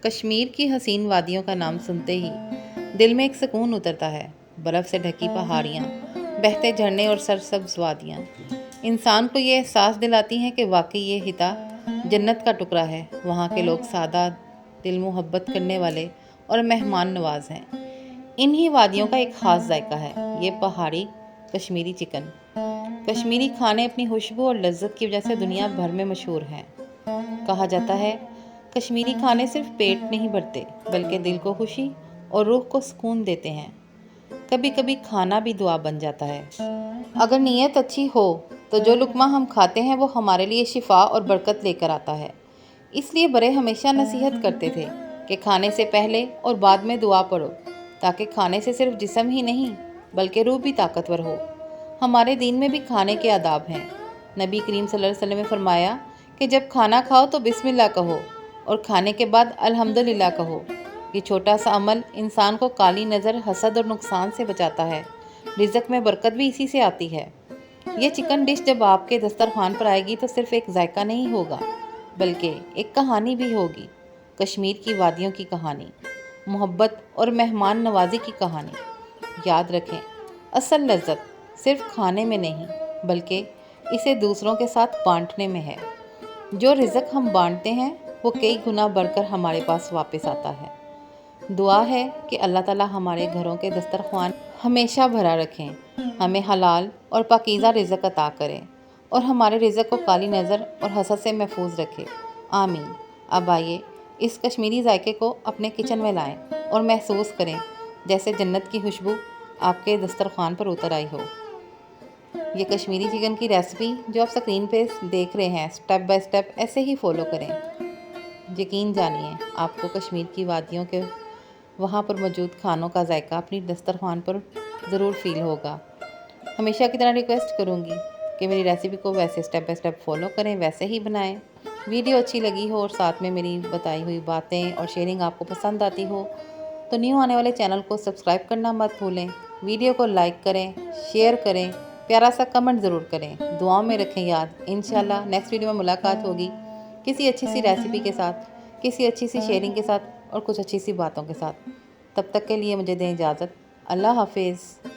کشمیر کی حسین وادیوں کا نام سنتے ہی دل میں ایک سکون اترتا ہے۔ برف سے ڈھکی پہاڑیاں، بہتے جھرنے اور سرسبز وادیاں انسان کو یہ احساس دلاتی ہیں کہ واقعی یہ خطہ جنت کا ٹکڑا ہے۔ وہاں کے لوگ سادہ، دل محبت کرنے والے اور مہمان نواز ہیں۔ انہی وادیوں کا ایک خاص ذائقہ ہے، یہ پہاڑی کشمیری چکن۔ کشمیری کھانے اپنی خوشبو اور لذت کی وجہ سے دنیا بھر میں مشہور ہیں۔ کہا جاتا ہے کشمیری کھانے صرف پیٹ نہیں بھرتے بلکہ دل کو خوشی اور روح کو سکون دیتے ہیں۔ کبھی کبھی کھانا بھی دعا بن جاتا ہے۔ اگر نیت اچھی ہو تو جو لقمہ ہم کھاتے ہیں وہ ہمارے لیے شفا اور برکت لے کر آتا ہے۔ اس لیے بڑے ہمیشہ نصیحت کرتے تھے کہ کھانے سے پہلے اور بعد میں دعا پڑھو، تاکہ کھانے سے صرف جسم ہی نہیں بلکہ روح بھی طاقتور ہو۔ ہمارے دین میں بھی کھانے کے آداب ہیں۔ نبی کریم صلی اللہ علیہ وسلم نے فرمایا کہ جب کھانا کھاؤ تو بسم اللہ کہو اور کھانے کے بعد الحمدللہ کہو۔ یہ چھوٹا سا عمل انسان کو کالی نظر، حسد اور نقصان سے بچاتا ہے۔ رزق میں برکت بھی اسی سے آتی ہے۔ یہ چکن ڈش جب آپ کے دسترخوان پر آئے گی تو صرف ایک ذائقہ نہیں ہوگا بلکہ ایک کہانی بھی ہوگی۔ کشمیر کی وادیوں کی کہانی، محبت اور مہمان نوازی کی کہانی۔ یاد رکھیں، اصل لذت صرف کھانے میں نہیں بلکہ اسے دوسروں کے ساتھ بانٹنے میں ہے۔ جو رزق ہم بانٹتے ہیں وہ کئی گنا بڑھ کر ہمارے پاس واپس آتا ہے۔ دعا ہے کہ اللہ تعالی ہمارے گھروں کے دسترخوان ہمیشہ بھرا رکھیں، ہمیں حلال اور پاکیزہ رزق عطا کریں اور ہمارے رزق کو کالی نظر اور حسد سے محفوظ رکھے۔ آمین۔ اب آئیے اس کشمیری ذائقے کو اپنے کچن میں لائیں اور محسوس کریں جیسے جنت کی خوشبو آپ کے دسترخوان پر اتر آئی ہو۔ یہ کشمیری چکن کی ریسپی جو آپ اسکرین پہ دیکھ رہے ہیں، سٹیپ بائی سٹیپ ایسے ہی فالو کریں۔ یقین جانیے آپ کو کشمیر کی وادیوں کے وہاں پر موجود کھانوں کا ذائقہ اپنی دسترخوان پر ضرور فیل ہوگا۔ ہمیشہ کی طرح ریکویسٹ کروں گی کہ میری ریسپی کو ویسے سٹیپ بائی سٹیپ فالو کریں، ویسے ہی بنائیں۔ ویڈیو اچھی لگی ہو اور ساتھ میں میری بتائی ہوئی باتیں اور شیئرنگ آپ کو پسند آتی ہو تو نیو آنے والے چینل کو سبسکرائب کرنا مت بھولیں۔ ویڈیو کو لائک کریں، شیئر کریں، پیارا سا کمنٹ ضرور کریں۔ دعاؤں میں رکھیں یاد۔ انشاءاللہ نیکسٹ ویڈیو میں ملاقات ہوگی کسی اچھی سی ریسپی کے ساتھ، کسی اچھی سی شیئرنگ کے ساتھ اور کچھ اچھی سی باتوں کے ساتھ۔ تب تک کے لیے مجھے دیں اجازت۔ اللہ حافظ۔